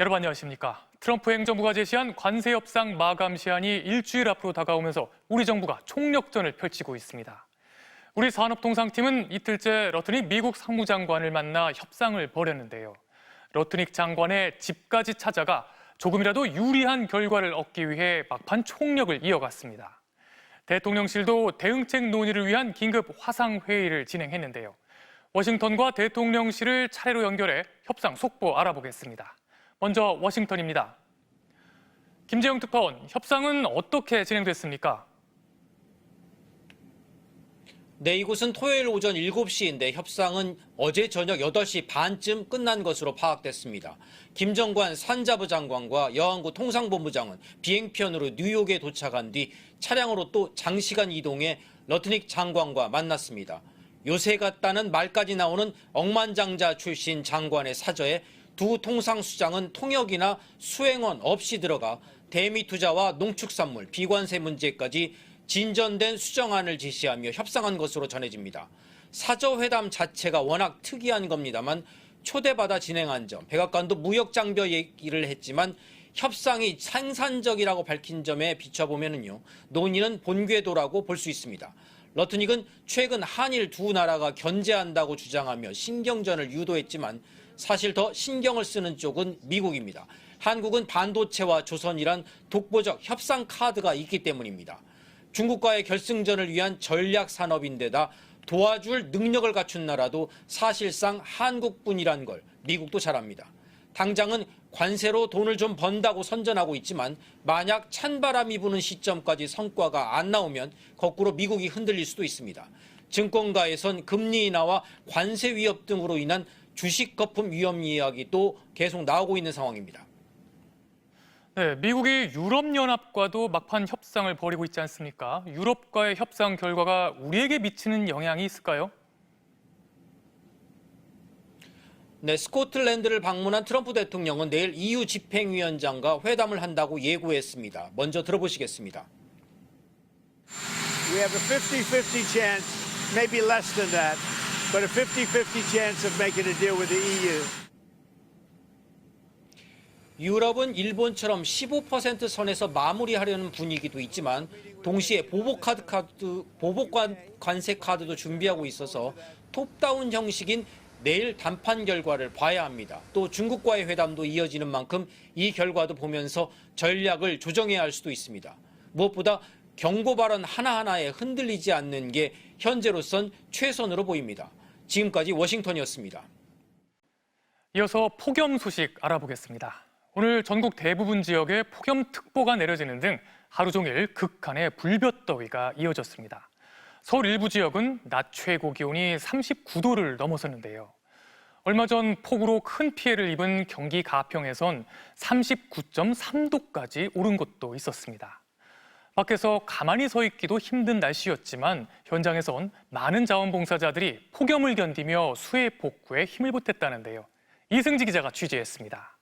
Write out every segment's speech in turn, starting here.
여러분 안녕하십니까. 트럼프 행정부가 제시한 관세 협상 마감 시한이 일주일 앞으로 다가오면서 우리 정부가 총력전을 펼치고 있습니다. 우리 산업통상팀은 이틀째 러트닉 미국 상무장관을 만나 협상을 벌였는데요. 러트닉 장관의 집까지 찾아가 조금이라도 유리한 결과를 얻기 위해 막판 총력을 이어갔습니다. 대통령실도 대응책 논의를 위한 긴급 화상회의를 진행했는데요. 워싱턴과 대통령실을 차례로 연결해 협상 속보 알아보겠습니다. 먼저 워싱턴입니다. 김재영 특파원, 협상은 어떻게 진행됐습니까? 네, 이곳은 토요일 오전 7시인데 협상은 어제 저녁 8시 반쯤 끝난 것으로 파악됐습니다. 김정관 산자부 장관과 여한구 통상본부장은 비행편으로 뉴욕에 도착한 뒤 차량으로 또 장시간 이동해 러트닉 장관과 만났습니다. 요새 같다는 말까지 나오는 억만장자 출신 장관의 사저에 두 통상수장은 통역이나 수행원 없이 들어가 대미 투자와 농축산물, 비관세 문제까지 진전된 수정안을 제시하며 협상한 것으로 전해집니다. 사저회담 자체가 워낙 특이한 겁니다만 초대받아 진행한 점, 백악관도 무역장벽 얘기를 했지만 협상이 생산적이라고 밝힌 점에 비춰보면요, 논의는 본궤도라고 볼 수 있습니다. 러트닉은 최근 한일 두 나라가 견제한다고 주장하며 신경전을 유도했지만 사실 더 신경을 쓰는 쪽은 미국입니다. 한국은 반도체와 조선이란 독보적 협상 카드가 있기 때문입니다. 중국과의 결승전을 위한 전략 산업인데다 도와줄 능력을 갖춘 나라도 사실상 한국뿐이란 걸 미국도 잘 압니다. 당장은 관세로 돈을 좀 번다고 선전하고 있지만 만약 찬바람이 부는 시점까지 성과가 안 나오면 거꾸로 미국이 흔들릴 수도 있습니다. 증권가에선 금리 인하와 관세 위협 등으로 인한 주식 거품 위험 이야기도 계속 나오고 있는 상황입니다. 네, 미국이 유럽연합과도 막판 협상을 벌이고 있지 않습니까? 유럽과의 협상 결과가 우리에게 미치는 영향이 있을까요? 네, 스코틀랜드를 방문한 트럼프 대통령은 내일 EU 집행위원장과 회담을 한다고 예고했습니다. 먼저 들어보시겠습니다. We have a 50-50 chance, maybe less than that, but a 50-50 chance of making a deal with the EU. 유럽은 일본처럼 15% 선에서 마무리하려는 분위기도 있지만 동시에 보복 관세 카드도 준비하고 있어서 톱다운 형식인 내일談判 결과를 봐야 합니다. 또 중국과의 회담도 이어지는 만큼 이 결과도 보면서 전략을 조정해야 할 수도 있습니다. 무엇보다 경고 발언 하나하나에 흔들리지 않는 게 현재로선 최선으로 보입니다. 지금까지 워싱턴이었습니다. 이어서 폭염 소식 알아보겠습니다. 오늘 전국 대부분 지역에 폭염특보가 내려지는 등 하루 종일 극한의 불볕더위가 이어졌습니다. 서울 일부 지역은 낮 최고 기온이 39도를 넘어섰는데요. 얼마 전 폭우로 큰 피해를 입은 경기 가평에선 39.3도까지 오른 곳도 있었습니다. 밖에서 가만히 서 있기도 힘든 날씨였지만 현장에선 많은 자원봉사자들이 폭염을 견디며 수해 복구에 힘을 보탰다는데요. 이승지 기자가 취재했습니다.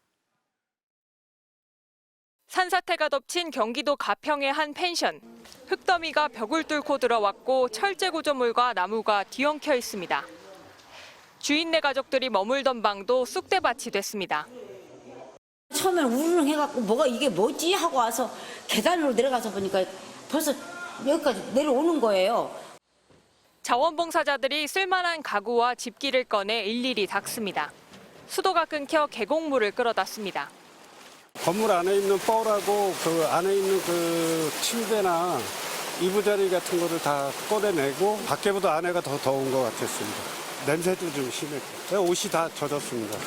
산사태가 덮친 경기도 가평의 한 펜션. 흙더미가 벽을 뚫고 들어왔고 철제 구조물과 나무가 뒤엉켜 있습니다. 주인네 가족들이 머물던 방도 쑥대밭이 됐습니다. 처음에 우르릉 해갖고 이게 뭐지 하고 와서 계단으로 내려가서 보니까 벌써 여기까지 내려오는 거예요. 자원봉사자들이 쓸만한 가구와 집기를 꺼내 일일이 닦습니다. 수도가 끊겨 계곡물을 끌어다 씁니다. 건물 안에 있는 뻘하고 그 안에 있는 그 침대나 이부자리 같은 거를 다 꺼내내고 밖에보다 안에가 더 더운 것 같았습니다. 냄새도 좀 심했고 옷이 다 젖었습니다.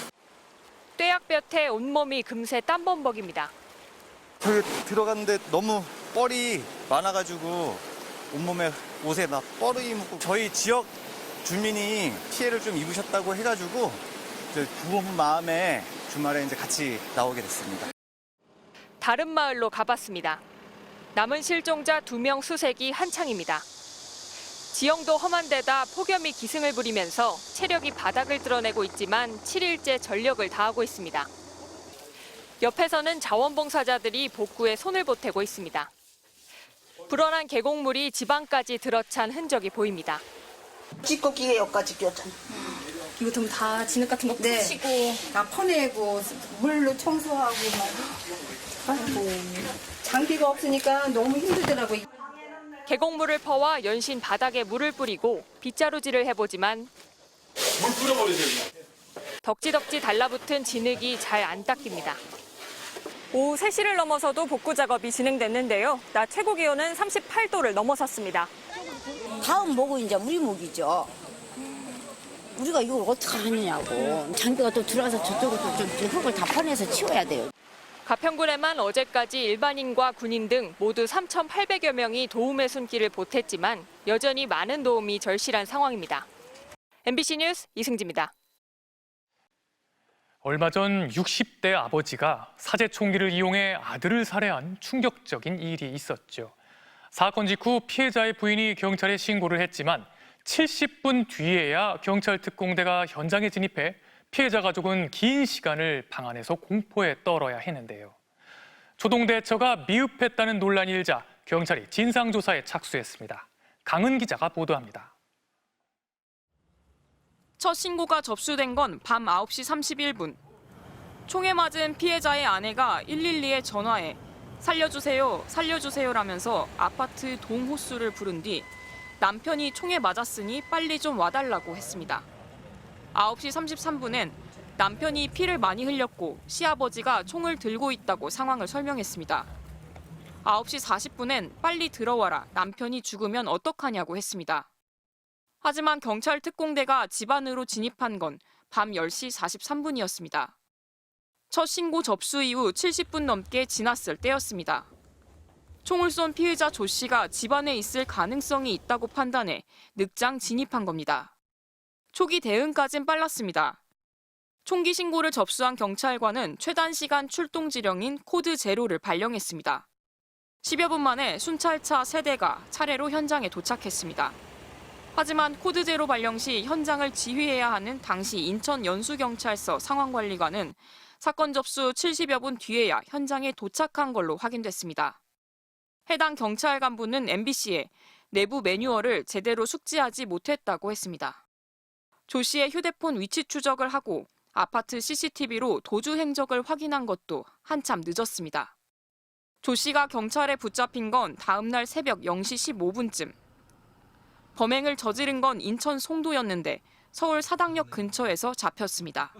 떼약볕에 온몸이 금세 땀범벅입니다. 들어갔는데 너무 뻘이 많아가지고 온몸에 옷에 막 뻘이 묻고 저희 지역 주민이 피해를 좀 입으셨다고 해가지고 구분 마음에 주말에 이제 같이 나오게 됐습니다. 다른 마을로 가봤습니다. 남은 실종자 2명 수색이 한창입니다. 지형도 험한 데다 폭염이 기승을 부리면서 체력이 바닥을 드러내고 있지만 7일째 전력을 다하고 있습니다. 옆에서는 자원봉사자들이 복구에 손을 보태고 있습니다. 불어난 계곡물이 지방까지 들어찬 흔적이 보입니다. 찌꺼기가 여기까지 꼈잖아. 이거 좀 다 진흙 같은 거 네. 푸시고. 다 퍼내고 물로 청소하고 막. 아이고 장비가 없으니까 너무 힘들더라고. 계곡물을 퍼와 연신 바닥에 물을 뿌리고 빗자루질을 해보지만 물 뿌려버리세요. 덕지덕지 달라붙은 진흙이 잘 안 닦입니다. 오후 3시를 넘어서도 복구 작업이 진행됐는데요. 낮 최고 기온은 38도를 넘어섰습니다. 다음 목은 이제 우리 목이죠. 우리가 이걸 어떻게 하느냐고. 장비가 또 들어와서 저쪽으로 좀 흙을 다 퍼내서 치워야 돼요. 가평군에만 어제까지 일반인과 군인 등 모두 3,800여 명이 도움의 손길을 보탰지만 여전히 많은 도움이 절실한 상황입니다. MBC 뉴스 이승지입니다. 얼마 전 60대 아버지가 사제 총기를 이용해 아들을 살해한 충격적인 일이 있었죠. 사건 직후 피해자의 부인이 경찰에 신고를 했지만 70분 뒤에야 경찰 특공대가 현장에 진입해 피해자 가족은 긴 시간을 방 안에서 공포에 떨어야 했는데요. 초동대처가 미흡했다는 논란이 일자 경찰이 진상조사에 착수했습니다. 강은 기자가 보도합니다. 첫 신고가 접수된 건 밤 9시 31분. 총에 맞은 피해자의 아내가 112에 전화해 살려주세요, 살려주세요라면서 아파트 동호수를 부른 뒤 남편이 총에 맞았으니 빨리 좀 와달라고 했습니다. 9시 33분엔 남편이 피를 많이 흘렸고 시아버지가 총을 들고 있다고 상황을 설명했습니다. 9시 40분엔 빨리 들어와라, 남편이 죽으면 어떡하냐고 했습니다. 하지만 경찰 특공대가 집 안으로 진입한 건 밤 10시 43분이었습니다. 첫 신고 접수 이후 70분 넘게 지났을 때였습니다. 총을 쏜 피해자 조 씨가 집 안에 있을 가능성이 있다고 판단해 늑장 진입한 겁니다. 초기 대응까진 빨랐습니다. 총기 신고를 접수한 경찰관은 최단 시간 출동 지령인 코드 제로를 발령했습니다. 10여 분 만에 순찰차 3대가 차례로 현장에 도착했습니다. 하지만 코드 제로 발령 시 현장을 지휘해야 하는 당시 인천 연수경찰서 상황관리관은 사건 접수 70여 분 뒤에야 현장에 도착한 걸로 확인됐습니다. 해당 경찰 간부는 MBC에 내부 매뉴얼을 제대로 숙지하지 못했다고 했습니다. 조 씨의 휴대폰 위치 추적을 하고 아파트 CCTV로 도주 행적을 확인한 것도 한참 늦었습니다. 조 씨가 경찰에 붙잡힌 건 다음 날 새벽 0시 15분쯤. 범행을 저지른 건 인천 송도였는데 서울 사당역 근처에서 잡혔습니다.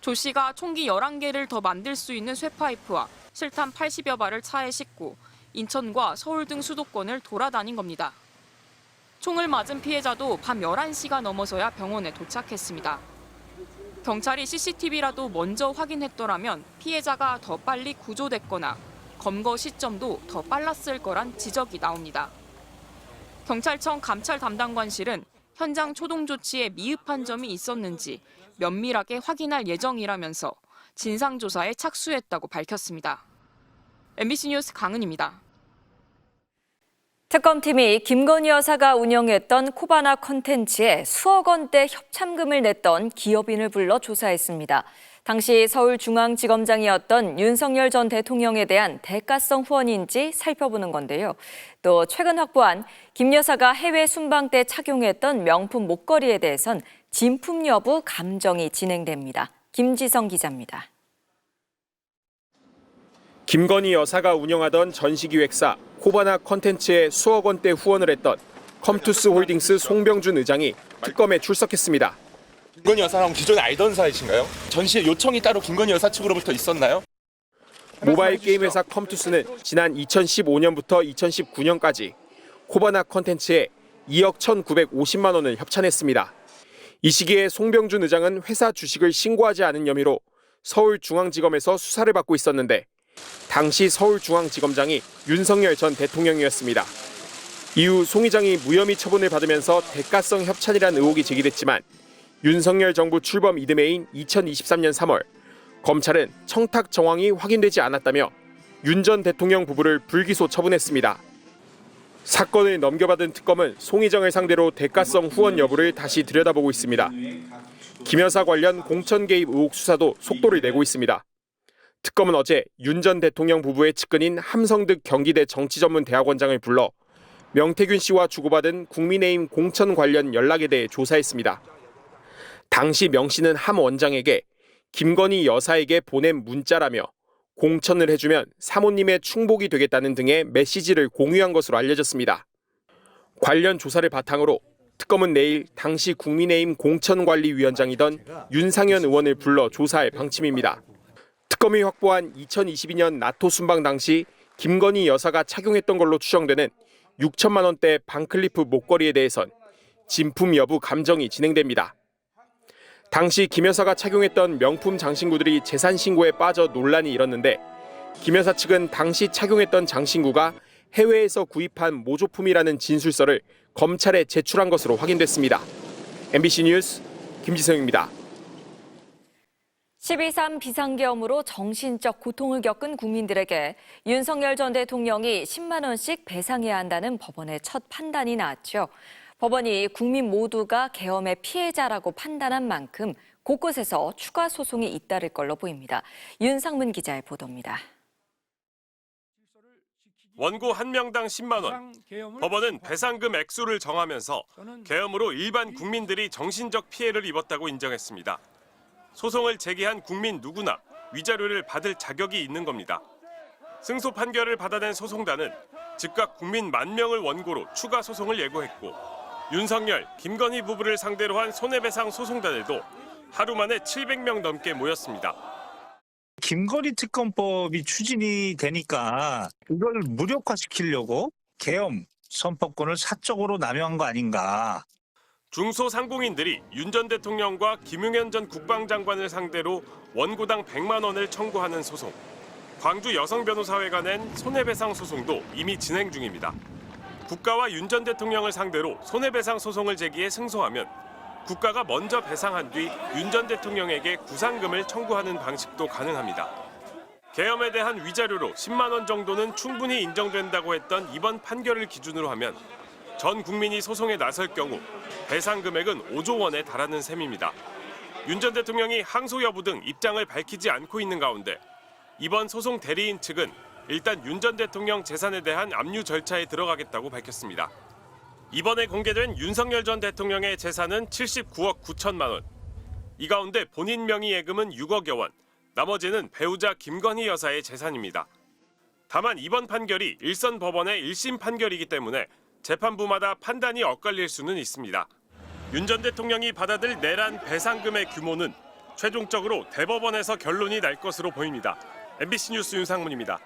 조 씨가 총기 11개를 더 만들 수 있는 쇠파이프와 실탄 80여 발을 차에 싣고 인천과 서울 등 수도권을 돌아다닌 겁니다. 총을 맞은 피해자도 밤 11시가 넘어서야 병원에 도착했습니다. 경찰이 CCTV라도 먼저 확인했더라면 피해자가 더 빨리 구조됐거나 검거 시점도 더 빨랐을 거란 지적이 나옵니다. 경찰청 감찰 담당관실은 현장 초동 조치에 미흡한 점이 있었는지 면밀하게 확인할 예정이라면서 진상조사에 착수했다고 밝혔습니다. MBC 뉴스 강은입니다. 특검팀이 김건희 여사가 운영했던 코바나 콘텐츠에 수억 원대 협찬금을 냈던 기업인을 불러 조사했습니다. 당시 서울중앙지검장이었던 윤석열 전 대통령에 대한 대가성 후원인지 살펴보는 건데요. 또 최근 확보한 김 여사가 해외 순방 때 착용했던 명품 목걸이에 대해선 진품 여부 감정이 진행됩니다. 김지성 기자입니다. 김건희 여사가 운영하던 전시기획사 코바나 콘텐츠에 수억 원대 후원을 했던 컴투스 홀딩스 송병준 의장이 특검에 출석했습니다. 김건희 여사랑 기존에 알던 사이신가요? 전시에 요청이 따로 김건희 여사 측으로부터 있었나요? 모바일 게임 회사 컴투스는 지난 2015년부터 2019년까지 코바나 콘텐츠에 2억 1,950만 원을 협찬했습니다. 이 시기에 송병준 의장은 회사 주식을 신고하지 않은 혐의로 서울중앙지검에서 수사를 받고 있었는데 당시 서울중앙지검장이 윤석열 전 대통령이었습니다. 이후 송 의장이 무혐의 처분을 받으면서 대가성 협찬이란 의혹이 제기됐지만 윤석열 정부 출범 이듬해인 2023년 3월 검찰은 청탁 정황이 확인되지 않았다며 윤 전 대통령 부부를 불기소 처분했습니다. 사건을 넘겨받은 특검은 송 의장을 상대로 대가성 후원 여부를 다시 들여다보고 있습니다. 김 여사 관련 공천 개입 의혹 수사도 속도를 내고 있습니다. 특검은 어제 윤 전 대통령 부부의 측근인 함성득 경기대 정치전문대학원장을 불러 명태균 씨와 주고받은 국민의힘 공천 관련 연락에 대해 조사했습니다. 당시 명 씨는 함 원장에게 김건희 여사에게 보낸 문자라며 공천을 해주면 사모님의 충복이 되겠다는 등의 메시지를 공유한 것으로 알려졌습니다. 관련 조사를 바탕으로 특검은 내일 당시 국민의힘 공천관리위원장이던 윤상현 의원을 불러 조사할 방침입니다. 특검이 확보한 2022년 나토 순방 당시 김건희 여사가 착용했던 걸로 추정되는 6천만 원대 반클리프 목걸이에 대해선 진품 여부 감정이 진행됩니다. 당시 김 여사가 착용했던 명품 장신구들이 재산 신고에 빠져 논란이 일었는데 김 여사 측은 당시 착용했던 장신구가 해외에서 구입한 모조품이라는 진술서를 검찰에 제출한 것으로 확인됐습니다. MBC 뉴스 김지성입니다. 12.3 비상계엄으로 정신적 고통을 겪은 국민들에게 윤석열 전 대통령이 10만 원씩 배상해야 한다는 법원의 첫 판단이 나왔죠. 법원이 국민 모두가 계엄의 피해자라고 판단한 만큼 곳곳에서 추가 소송이 잇따를 걸로 보입니다. 윤상문 기자의 보도입니다. 원고 한 명당 10만 원. 법원은 배상금 액수를 정하면서 계엄으로 일반 국민들이 정신적 피해를 입었다고 인정했습니다. 소송을 제기한 국민 누구나 위자료를 받을 자격이 있는 겁니다. 승소 판결을 받아낸 소송단은 즉각 국민 10,000명을 원고로 추가 소송을 예고했고 윤석열, 김건희 부부를 상대로 한 손해배상 소송단에도 하루 만에 700명 넘게 모였습니다. 김건희 특검법이 추진이 되니까 이걸 무력화시키려고 계엄 선포권을 사적으로 남용한 거 아닌가. 중소상공인들이 윤 전 대통령과 김용현 전 국방장관을 상대로 원고당 100만 원을 청구하는 소송. 광주 여성변호사회가 낸 손해배상 소송도 이미 진행 중입니다. 국가와 윤 전 대통령을 상대로 손해배상 소송을 제기해 승소하면 국가가 먼저 배상한 뒤 윤 전 대통령에게 구상금을 청구하는 방식도 가능합니다. 계엄에 대한 위자료로 10만 원 정도는 충분히 인정된다고 했던 이번 판결을 기준으로 하면 전 국민이 소송에 나설 경우 배상 금액은 5조 원에 달하는 셈입니다. 윤 전 대통령이 항소 여부 등 입장을 밝히지 않고 있는 가운데 이번 소송 대리인 측은 일단 윤 전 대통령 재산에 대한 압류 절차에 들어가겠다고 밝혔습니다. 이번에 공개된 윤석열 전 대통령의 재산은 79억 9천만 원. 이 가운데 본인 명의 예금은 6억여 원, 나머지는 배우자 김건희 여사의 재산입니다. 다만 이번 판결이 일선 법원의 1심 판결이기 때문에 재판부마다 판단이 엇갈릴 수는 있습니다. 윤 전 대통령이 받아들 내란 배상금의 규모는 최종적으로 대법원에서 결론이 날 것으로 보입니다. MBC 뉴스 윤상문입니다.